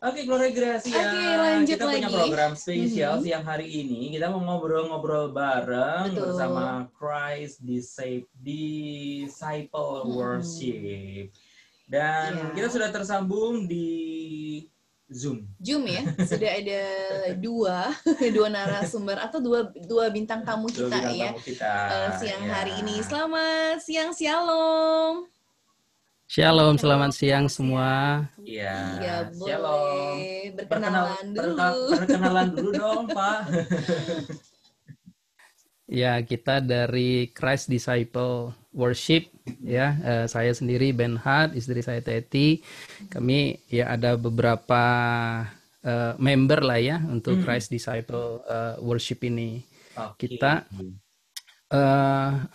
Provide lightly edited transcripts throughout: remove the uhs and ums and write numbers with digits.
Oke, Gloria Gracia. Oke, lanjut kita punya lagi. program spesial siang hari ini. Kita mau ngobrol-ngobrol bareng bersama Christ Disciple Worship. Dan kita sudah tersambung di Zoom ya. Sudah ada dua narasumber atau dua bintang tamu kita siang hari ini. Selamat siang, shalom. Shalom, selamat siang semua. Iya, boleh berkenalan dulu dong, Pak. Ya, kita dari Christ Disciple Worship, ya. Saya sendiri Benhard, istri saya Teti. Kami ya ada beberapa member lah ya untuk Christ Disciple Worship ini. Kita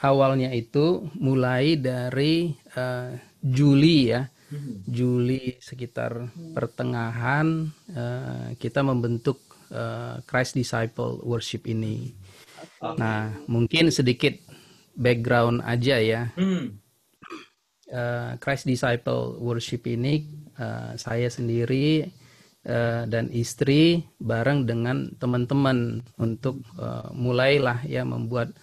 awalnya itu mulai dari Juli ya. Juli sekitar pertengahan kita membentuk Christ Disciple Worship ini. Nah, mungkin sedikit background aja ya. Christ Disciple Worship ini saya sendiri dan istri bareng dengan teman-teman untuk mulailah ya membuat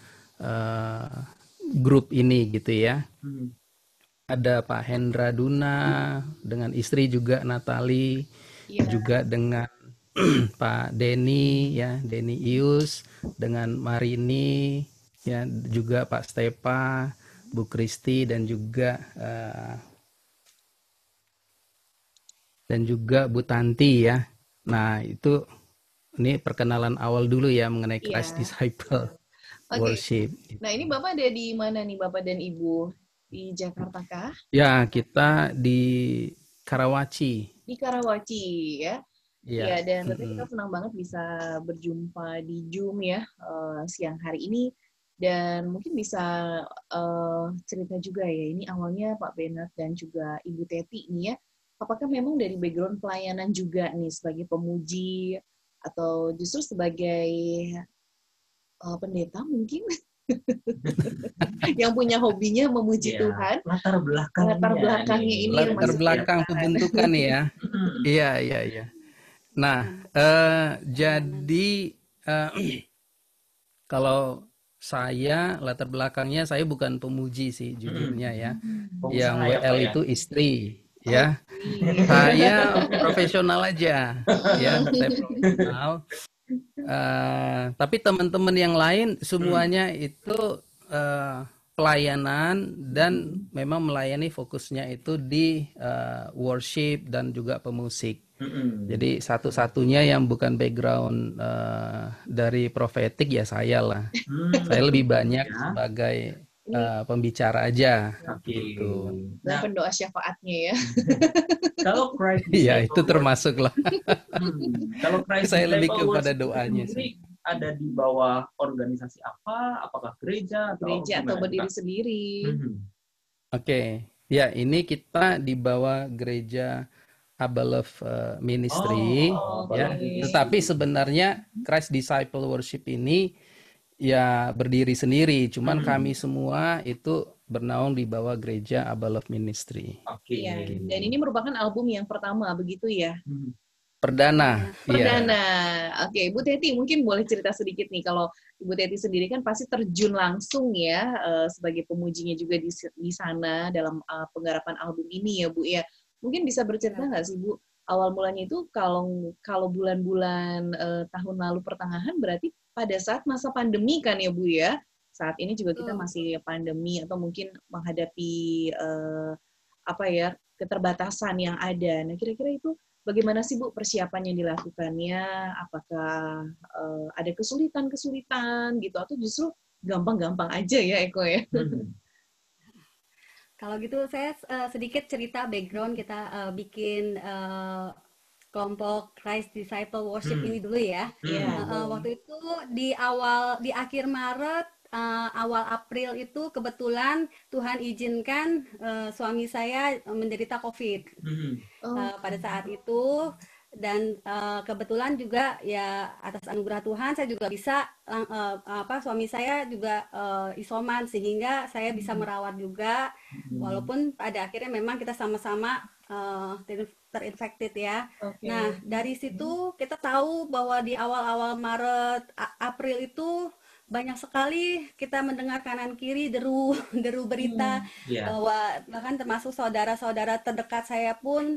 grup ini gitu ya. Ada Pak Hendra Duna dengan istri juga Natali, juga dengan Pak Denny ya, Denny Ius, dengan Marini ya, juga Pak Stepa, Bu Kristi dan juga Bu Tanti ya. Nah, ini perkenalan awal dulu ya mengenai Christ Disciple Worship. Nah, ini Bapak ada di mana nih, Bapak dan Ibu? Di Jakarta kah? Ya, kita di Karawaci. Di Karawaci ya. Iya, dan tentunya kita senang banget bisa berjumpa di Zoom ya siang hari ini. Dan mungkin bisa cerita juga ya, ini awalnya Pak Benhard dan juga Ibu Teti ini ya, apakah memang dari background pelayanan juga nih sebagai pemuji atau justru sebagai pendeta mungkin? Yang punya hobinya memuji Tuhan. Latar belakangnya ini latar belakang pembentukan ya. Iya. Nah, jadi kalau saya latar belakangnya saya bukan pemuji sih jujurnya ya. Yang WL itu istri ya. Saya profesional aja ya, saya profesional. Tapi teman-teman yang lain semuanya itu pelayanan dan memang melayani fokusnya itu di worship dan juga pemusik. Jadi satu-satunya yang bukan background dari profetik ya saya lah. Saya lebih banyak sebagai pembicara aja gitu. Nah, pendoa syafaatnya ya. Kalau Christ ya itu termasuk lah. Kalau Christ saya lebih kepada doanya sih. Ada di bawah organisasi apa? Apakah gereja atau berdiri sendiri? Oke. Ya, ini kita di bawah gereja Abba Love Ministry ya. Tetapi sebenarnya Christ Disciple Worship ini ya berdiri sendiri, cuman kami semua itu bernaung di bawah gereja Abba Love Ministry. Iya. Dan ini merupakan album yang pertama begitu ya? Perdana. Oke, Ibu Teti mungkin boleh cerita sedikit nih, kalau Ibu Teti sendiri kan pasti terjun langsung ya sebagai pemujinya juga di sana dalam penggarapan album ini ya Bu ya. Mungkin bisa bercerita nggak sih Bu, awal mulanya itu kalau bulan-bulan tahun lalu pertengahan berarti pada saat masa pandemi kan ya Bu ya. Saat ini juga kita masih pandemi atau mungkin menghadapi keterbatasan yang ada. Nah, kira-kira itu bagaimana sih Bu persiapan yang dilakukannya? Apakah ada kesulitan-kesulitan gitu atau justru gampang-gampang aja ya Eko ya? Kalau gitu saya sedikit cerita background kita bikin kelompok Christ Disciple Worship ini dulu ya. Waktu itu di akhir Maret, awal April itu kebetulan Tuhan izinkan suami saya menderita COVID. Pada saat itu kebetulan juga ya atas anugerah Tuhan saya juga bisa suami saya juga isoman sehingga saya bisa merawat juga walaupun pada akhirnya memang kita sama-sama terinfected ya. Nah, dari situ kita tahu bahwa di awal-awal Maret, April itu banyak sekali kita mendengar kanan kiri deru deru berita bahwa bahkan termasuk saudara-saudara terdekat saya pun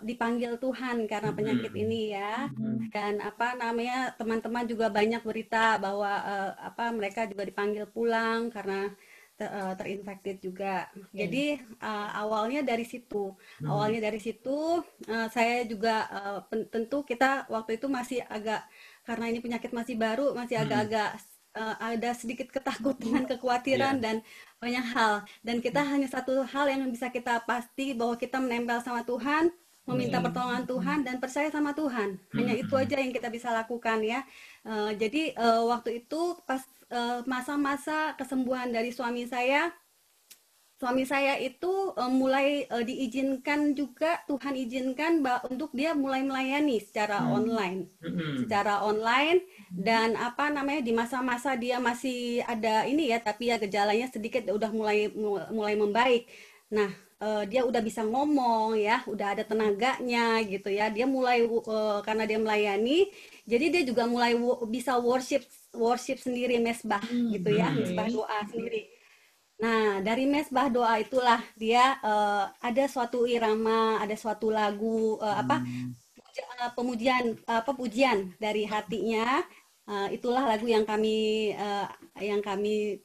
dipanggil Tuhan karena penyakit ini ya. Dan apa namanya teman-teman juga banyak berita bahwa mereka juga dipanggil pulang karena terinfekted juga. Jadi awalnya dari situ. Saya juga tentu kita waktu itu masih agak karena ini penyakit masih baru, masih agak-agak ada sedikit ketakutan, kekhawatiran dan banyak hal. Dan kita hanya satu hal yang bisa kita pasti bahwa kita menempel sama Tuhan, meminta pertolongan Tuhan dan percaya sama Tuhan. Hanya itu aja yang kita bisa lakukan ya. Jadi waktu itu pas masa-masa kesembuhan dari suami saya itu mulai diizinkan juga Tuhan izinkan untuk dia mulai melayani secara online, dan apa namanya di masa-masa dia masih ada ini ya tapi ya gejalanya sedikit udah mulai membaik. Nah dia udah bisa ngomong ya, udah ada tenaganya gitu ya. Dia mulai karena dia melayani, jadi dia juga mulai bisa worship sendiri mesbah gitu ya, mesbah doa sendiri. Nah, dari mesbah doa itulah dia ada suatu irama, ada suatu lagu pujian dari hatinya. Itulah lagu yang kami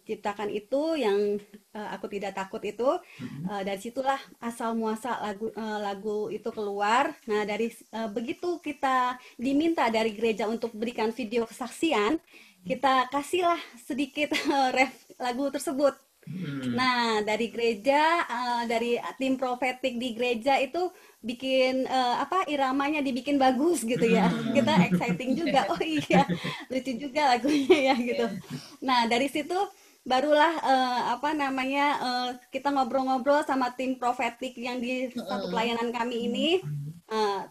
ciptakan itu, yang aku tidak takut itu. Dari situlah asal muasal lagu itu keluar. Nah, dari begitu kita diminta dari gereja untuk berikan video kesaksian, kita kasihlah sedikit lagu tersebut. Nah, dari gereja, dari tim profetik di gereja itu bikin iramanya dibikin bagus gitu ya. Kita exciting juga. Oh iya, lucu juga lagunya ya gitu. Nah, dari situ barulah kita ngobrol-ngobrol sama tim profetik yang di satu pelayanan kami ini.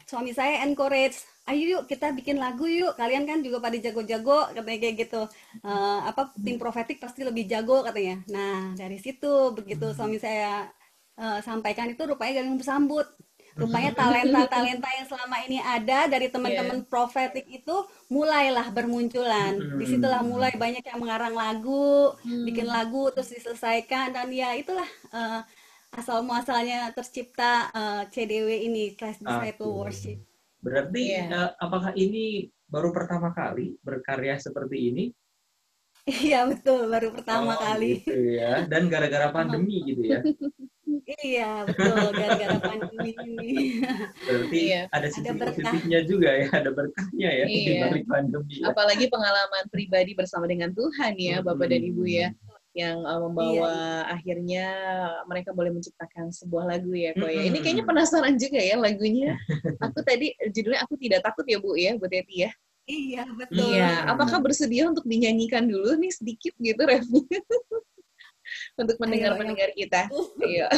Suami saya encourage, ayo yuk kita bikin lagu yuk, kalian kan juga pada jago-jago katanya kayak gitu. Tim profetik pasti lebih jago katanya. Nah dari situ begitu suami saya sampaikan itu, rupanya gak bersambut. Rupanya talenta yang selama ini ada dari teman-teman profetik itu mulailah bermunculan. Disitulah mulai banyak yang mengarang lagu, bikin lagu terus diselesaikan, dan ya itulah asal muasalnya tercipta CDW ini, Christ Disciple Worship. Berarti apakah ini baru pertama kali berkarya seperti ini? Iya betul, baru pertama kali. Gitu ya. Dan gara-gara pandemi gitu ya? Iya betul, gara-gara pandemi ini. Berarti ada sisi positifnya juga ya, ada berkahnya ya di balik pandemi. Ya. Apalagi pengalaman pribadi bersama dengan Tuhan ya, Bapak dan Ibu ya, yang membawa akhirnya mereka boleh menciptakan sebuah lagu ya, kok ya. Ini kayaknya penasaran juga ya lagunya. Aku tadi judulnya Aku Tidak Takut ya Bu ya, Bu Teti ya. Iya betul. Iya, apakah bersedia untuk dinyanyikan dulu nih sedikit gitu refnya untuk pendengar-pendengar kita? Iya.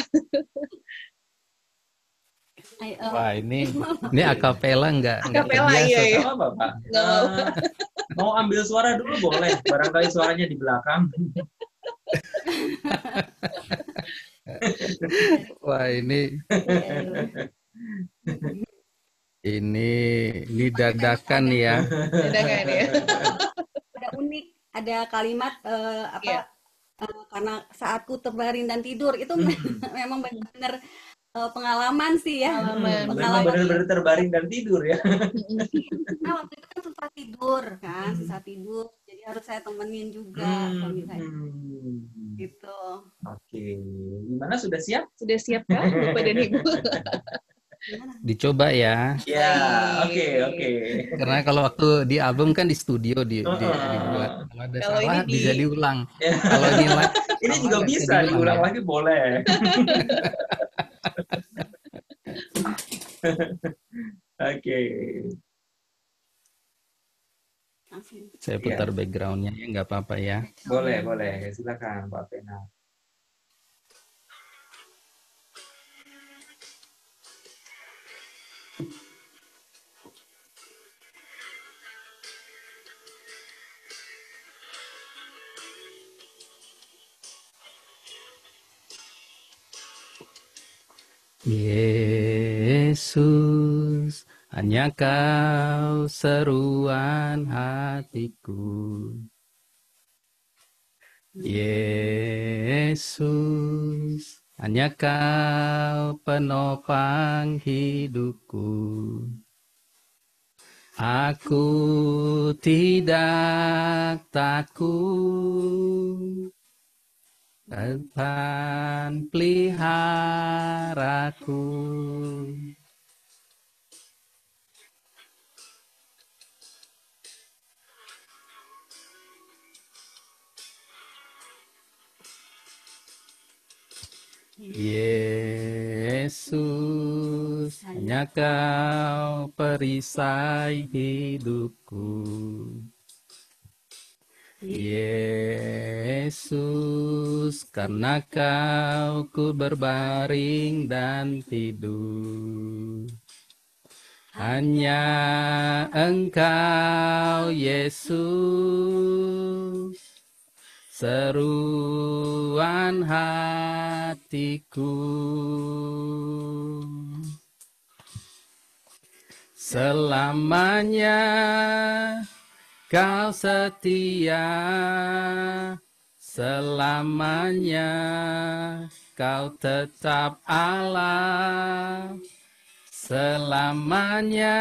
Wah ini akapela nggak akapela biasa. Iya. Apa Pak? Mau ambil suara dulu boleh, barangkali suaranya di belakang. Wah ini dadakan ya. Dadakan ya. Ada unik, ada kalimat karena saatku terbaring dan tidur itu memang benar-benar pengalaman sih ya. Memang benar-benar terbaring dan tidur ya. Nah waktu itu kan susah tidur, jadi harus saya temenin juga suami saya. Gitu. Oke, gimana, sudah siap? Sudah siap kan Bapak dan Ibu? Dicoba ya. Ya, oke. Karena kalau waktu di album kan di studio dibuat. Kalau ada salah bisa diulang. Kalau ini juga bisa diulang lagi boleh. Oke. Saya putar backgroundnya ya, nggak apa-apa ya. Boleh. Silakan Pak Pena. Yesus, hanya Kau seruan hatiku. Yesus, hanya Kau penopang hidupku. Aku tidak takut, Tuhan peliharaku. Yesus, hanya Kau perisai hidupku. Yesus, karena Kau ku berbaring dan tidur. Hanya Engkau, Yesus, seruan hatiku. Selamanya Kau setia, selamanya Kau tetap Allah, selamanya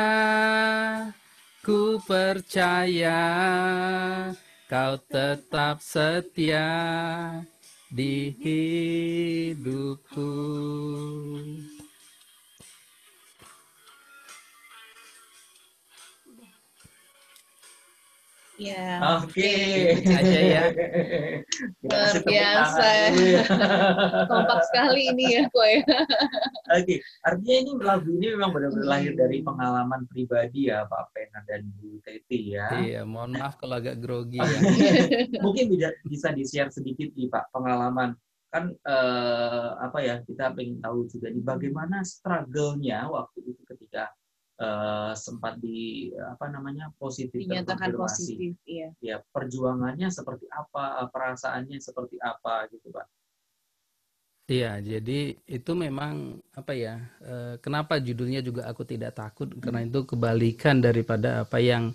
ku percaya Kau tetap setia di hidupku. Ya, Oke. Aja ya. luar biasa. Kompak sekali ini ya, kok ya. Oke, artinya ini lagu ini memang benar-benar lahir dari pengalaman pribadi ya, Pak Pena dan Bu Teti ya. Iya, mohon maaf kalau agak grogi ya. Mungkin bisa di-share sedikit nih Pak pengalaman. Kan apa ya, kita pengen tahu juga nih bagaimana struggle-nya waktu itu ketika sempat positif Dinyatakan terkonfirmasi. positif, iya. Ya, perjuangannya seperti apa, perasaannya seperti apa gitu, Pak. Iya, jadi itu memang apa ya? Kenapa judulnya juga Aku Tidak Takut? Karena itu kebalikan daripada apa yang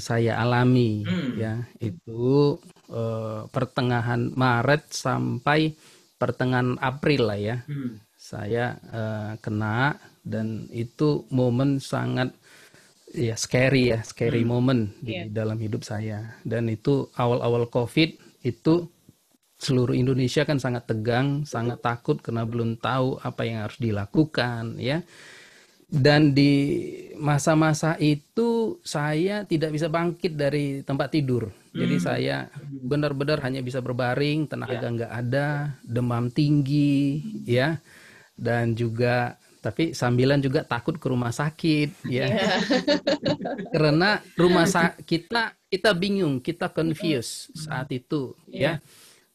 saya alami ya. Itu pertengahan Maret sampai pertengahan April lah ya. Saya kena, dan itu momen sangat ya scary moment di dalam hidup saya. Dan itu awal-awal COVID itu seluruh Indonesia kan sangat tegang, sangat takut karena belum tahu apa yang harus dilakukan ya. Dan di masa-masa itu saya tidak bisa bangkit dari tempat tidur. Jadi saya benar-benar hanya bisa berbaring, tenaga nggak ada, demam tinggi ya. Dan juga tapi sambilan juga takut ke rumah sakit ya. Karena kita bingung, kita confused saat itu ya.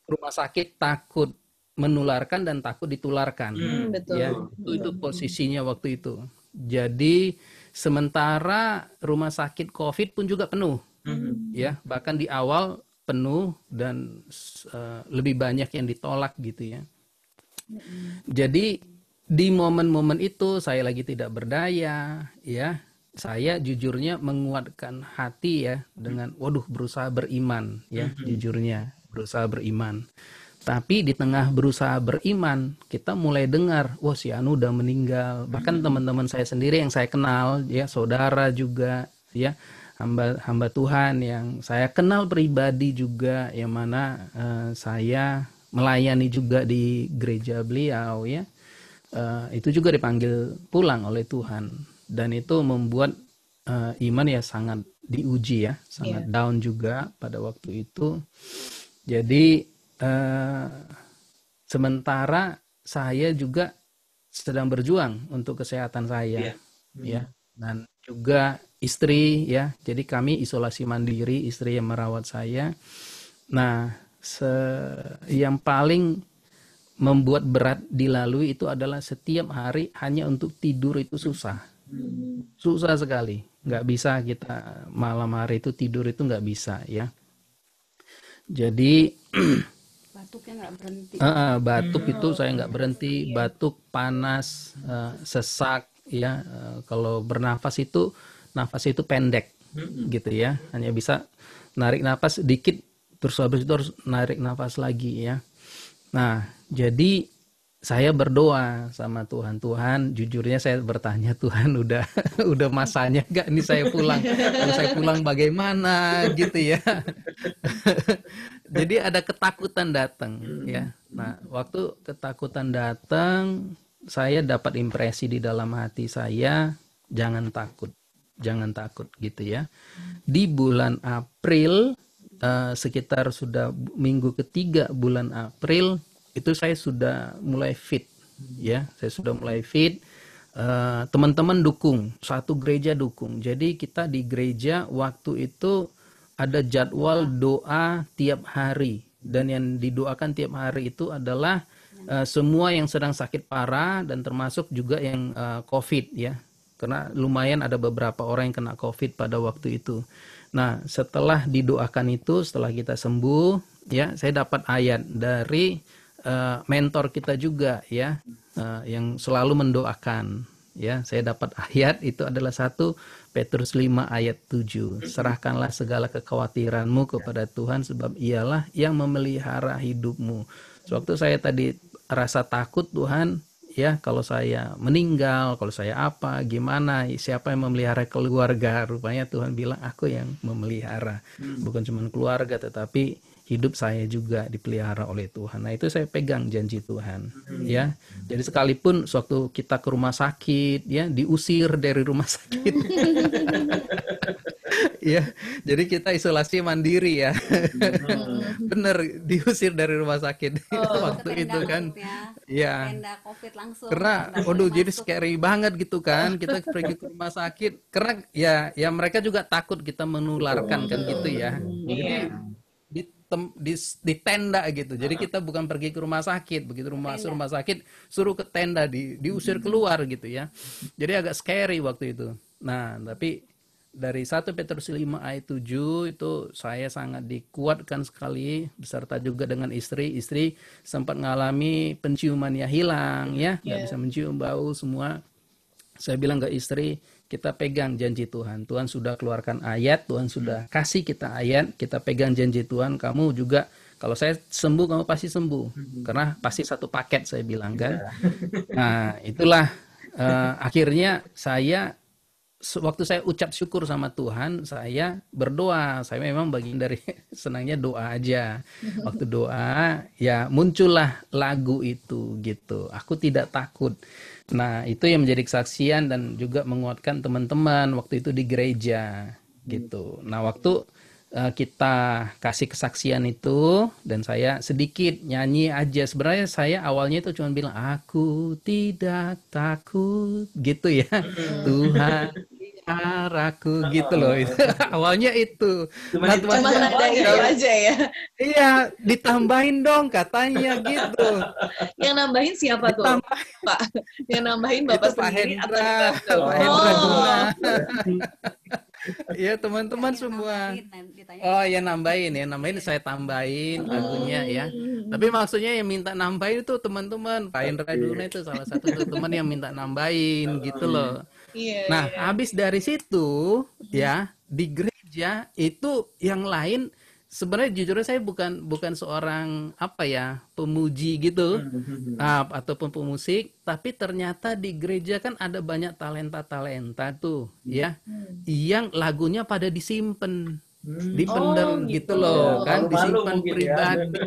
Rumah sakit takut menularkan dan takut ditularkan. Betul. Ya, itu posisinya waktu itu. Jadi sementara rumah sakit COVID pun juga penuh. Ya, bahkan di awal penuh dan lebih banyak yang ditolak gitu ya. Jadi di momen-momen itu saya lagi tidak berdaya ya. Saya jujurnya menguatkan hati ya dengan berusaha beriman ya, jujurnya berusaha beriman. Tapi di tengah berusaha beriman, kita mulai dengar, wah si Anu udah meninggal. Bahkan teman-teman saya sendiri yang saya kenal ya, saudara juga ya, hamba Tuhan yang saya kenal pribadi juga, yang mana saya melayani juga di gereja beliau ya. Itu juga dipanggil pulang oleh Tuhan, dan itu membuat iman ya sangat diuji ya, sangat down juga pada waktu itu. Jadi sementara saya juga sedang berjuang untuk kesehatan saya ya, dan juga istri ya, jadi kami isolasi mandiri, istri yang merawat saya. Nah, yang paling membuat berat dilalui itu adalah setiap hari hanya untuk tidur itu susah sekali, nggak bisa kita malam hari itu tidur itu nggak bisa ya. Jadi Batuknya nggak berhenti. Batuk itu saya nggak berhenti, batuk, panas, sesak, ya. Kalau bernafas itu nafas itu pendek, gitu ya. Hanya bisa narik nafas dikit, terus habis itu harus narik nafas lagi, ya. Nah, jadi saya berdoa sama Tuhan. Tuhan, jujurnya saya bertanya, Tuhan udah udah masanya nggak nih saya pulang? Kalau saya pulang bagaimana gitu ya. Jadi ada ketakutan datang ya. Nah, waktu ketakutan datang, saya dapat impresi di dalam hati saya, jangan takut. Jangan takut gitu ya. Di bulan April sekitar sudah minggu ketiga bulan April itu saya sudah mulai fit, ya. Saya sudah mulai fit. Teman-teman dukung, satu gereja dukung. Jadi kita di gereja waktu itu ada jadwal doa tiap hari, dan yang didoakan tiap hari itu adalah semua yang sedang sakit parah dan termasuk juga yang COVID, ya. Karena lumayan ada beberapa orang yang kena COVID pada waktu itu. Nah, setelah didoakan itu, setelah kita sembuh, ya, saya dapat ayat dari mentor kita juga, ya, yang selalu mendoakan, ya. Saya dapat ayat itu adalah 1 Petrus 5 ayat 7. Serahkanlah segala kekhawatiranmu kepada Tuhan, sebab Ialah yang memelihara hidupmu. Sewaktu saya tadi rasa takut, Tuhan, ya, kalau saya meninggal, kalau saya apa, gimana, siapa yang memelihara keluarga? Rupanya Tuhan bilang, aku yang memelihara. Bukan cuma keluarga, tetapi hidup saya juga dipelihara oleh Tuhan. Nah, itu saya pegang janji Tuhan, ya. Jadi sekalipun suatu kita ke rumah sakit, ya, diusir dari rumah sakit. Ya, jadi kita isolasi mandiri, ya. Bener, diusir dari rumah sakit waktu itu kan. Ya. Tenda COVID langsung. Karena, waduh, jadi scary banget gitu kan. Kita pergi ke rumah sakit. Karena ya mereka juga takut kita menularkan kan gitu ya. Jadi di tenda gitu. Jadi kita bukan pergi ke rumah sakit, begitu rumah sakit suruh ke tenda, diusir keluar gitu ya. Jadi agak scary waktu itu. Nah, tapi dari 1 Petrus 5 ayat 7 itu saya sangat dikuatkan sekali, beserta juga dengan istri. Istri sempat mengalami penciumannya hilang, ya, nggak bisa mencium bau semua. Saya bilang ke istri, kita pegang janji Tuhan. Tuhan sudah keluarkan ayat, Tuhan sudah kasih kita ayat, kita pegang janji Tuhan. Kamu juga, kalau saya sembuh, kamu pasti sembuh. Karena pasti satu paket, saya bilang kan. Nah, itulah akhirnya saya, waktu saya ucap syukur sama Tuhan, saya berdoa. Saya memang bagian dari senangnya doa aja. Waktu doa, ya muncullah lagu itu gitu. Aku tidak takut. Nah, itu yang menjadi kesaksian dan juga menguatkan teman-teman waktu itu di gereja gitu. Nah, waktu kita kasih kesaksian itu dan saya sedikit nyanyi aja. Sebenarnya saya awalnya itu cuma bilang, aku tidak takut gitu ya. Tuhan aku gitu loh. Awalnya itu. Cuma nada itu aja ya. Iya, ditambahin dong katanya gitu. Yang nambahin siapa tuh, Pak? Yang nambahin Bapak sendiri atau Pak Hendra Guna. Iya, teman-teman semua. Oh, ya nambahin saya tambahin lagunya ya. Tapi maksudnya yang minta nambahin itu teman-teman. Pak Hendra Guna itu salah satu teman yang minta nambahin gitu loh. Nah, habis dari situ ya, di gereja itu yang lain sebenarnya jujurnya saya bukan seorang apa ya, pemuji gitu ataupun pemusik, tapi ternyata di gereja kan ada banyak talenta tuh ya, yang lagunya pada disimpan, dipendam gitu loh kan, disimpan pribadi.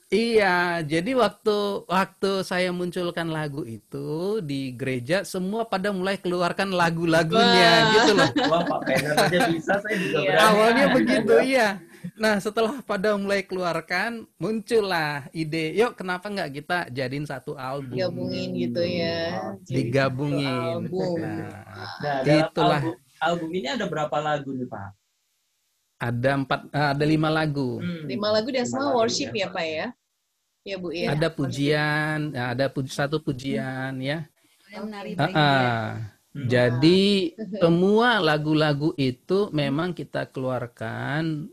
Iya, jadi waktu saya munculkan lagu itu di gereja, semua pada mulai keluarkan lagu-lagunya gitu loh. Wah, Pak Pener aja bisa, saya juga berani. Awalnya begitu, iya. Nah, setelah pada mulai keluarkan, muncullah ide, yuk kenapa nggak kita jadiin satu album? Gabungin gitu ya. Digabungin. Nah, itulah. Album ini ada berapa lagu nih, Pak? Ada 5 lagu. 5 lagu dan semua worship ya, Pak ya? Ya, Bu ya. Ada pujian, ada satu pujian ya. Jadi semua lagu-lagu itu memang kita keluarkan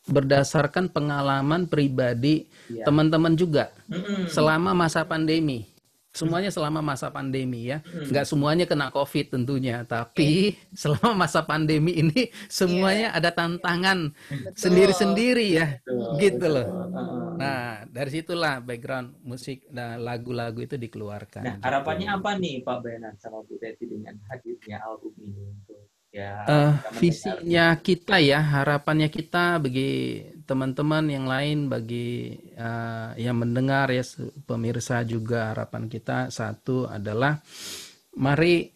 berdasarkan pengalaman pribadi Iya. teman-teman juga Mm-mm. selama masa pandemi. Semuanya selama masa pandemi ya. Nggak semuanya kena COVID tentunya, tapi selama masa pandemi ini semuanya ada tantangan Betul. sendiri-sendiri ya. Betul, Gitu betul. loh. Nah, dari situlah background musik dan lagu-lagu itu Nah, dikeluarkan gitu. harapannya apa nih Pak Benat sama Bu Teti dengan hadirnya album ini untuk ya kita mendengar. Visinya kita ya, harapannya kita bagi teman-teman yang lain, bagi yang mendengar ya, pemirsa juga, harapan kita satu adalah mari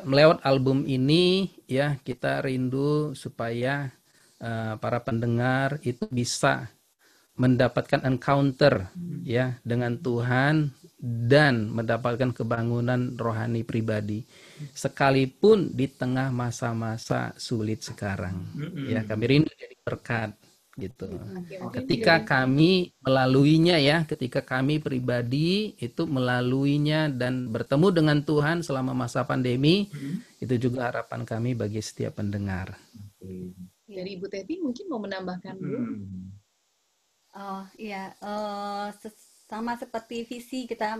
lewat album ini ya kita rindu supaya para pendengar itu bisa mendapatkan encounter ya dengan Tuhan dan mendapatkan kebangunan rohani pribadi sekalipun di tengah masa-masa sulit sekarang. Ya, kami rindu jadi berkat gitu. Ketika kami melaluinya ya, ketika kami pribadi itu melaluinya dan bertemu dengan Tuhan selama masa pandemi, itu juga harapan kami bagi setiap pendengar. Dari Ibu Teti mungkin mau menambahkan dulu. Oh iya, sama seperti visi kita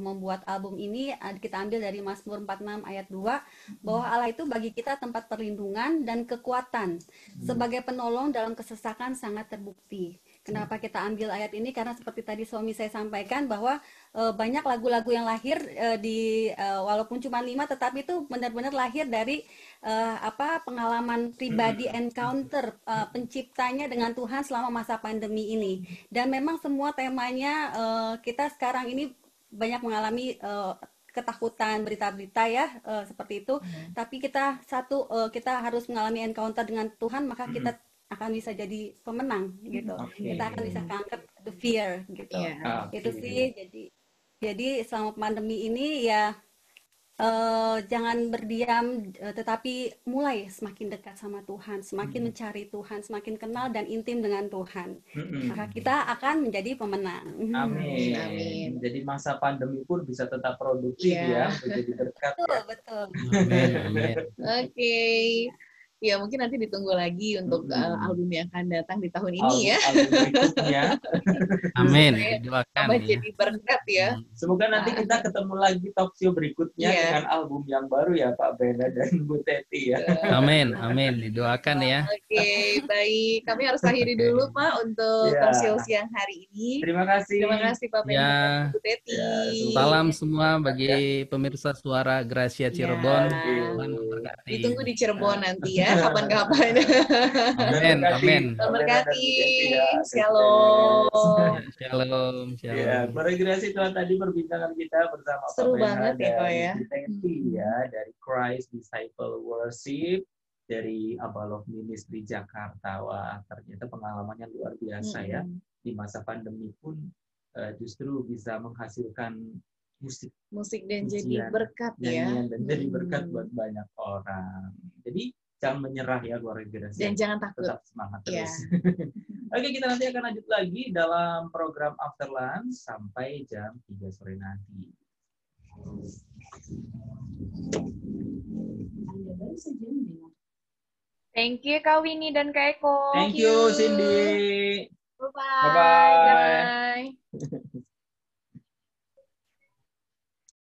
membuat album ini, kita ambil dari Mazmur 46 ayat 2, bahwa Allah itu bagi kita tempat perlindungan dan kekuatan, sebagai penolong dalam kesesakan sangat terbukti. Kenapa kita ambil ayat ini? Karena seperti tadi suami saya sampaikan bahwa banyak lagu-lagu yang lahir walaupun cuma 5, tetapi itu benar-benar lahir dari pengalaman pribadi, encounter penciptanya dengan Tuhan selama masa pandemi ini. Dan memang semua temanya kita sekarang ini banyak mengalami ketakutan, berita-berita ya seperti itu. Tapi kita harus mengalami encounter dengan Tuhan, maka kita akan bisa jadi pemenang gitu. Kita akan bisa conquer the fear gitu. Itu sih. Jadi selama pandemi ini ya jangan berdiam, tetapi mulai semakin dekat sama Tuhan, semakin mencari Tuhan, semakin kenal dan intim dengan Tuhan. Maka kita akan menjadi pemenang. Amin. Amin. Jadi masa pandemi pun bisa tetap produktif ya, menjadi berkat. Betul, Ya. betul. Amin, amin. Oke. Ya mungkin nanti ditunggu lagi untuk album yang akan datang di tahun ini ya. Album berikutnya. Amin. Didoakan Tambah ya. jadi berkat ya. Semoga nanti kita ketemu lagi talk show berikutnya dengan album yang baru ya Pak Bena dan Bu Teti ya. Amin, amin. Didoakan ya. Oke, baik. Kami harus akhiri dulu Pak untuk talk show siang hari ini. Terima kasih. Terima kasih Pak Bena dan Bu Teti. Salam semua bagi pemirsa Suara Gracia Cirebon. Tuhan memberkati. Ditunggu di Cirebon nanti ya, kapan-kapan. Amin, amin. Berkati. Shalom. Shalom, Ya, shalom. Glorigrasi Tuhan tadi perbincangan kita bersama Seru Pak Bena banget ya, Pak ya. Bu Teti ya, dari Christ Disciple Worship, dari Abalov Ministry Jakarta. Wah, ternyata pengalamannya luar biasa ya. Di masa pandemi pun justru bisa menghasilkan musik dan pujian, jadi berkat ya. Dan jadi berkat buat banyak orang. Jadi jangan menyerah ya Glorigrasi. Dan jangan takut. Tetap semangat terus. Oke, kita nanti akan lanjut lagi dalam program After Lunch sampai jam 3 sore nanti. Thank you Kak Winnie dan Kak Eko. Thank you Cindy. Bye-bye. Bye-bye. Bye.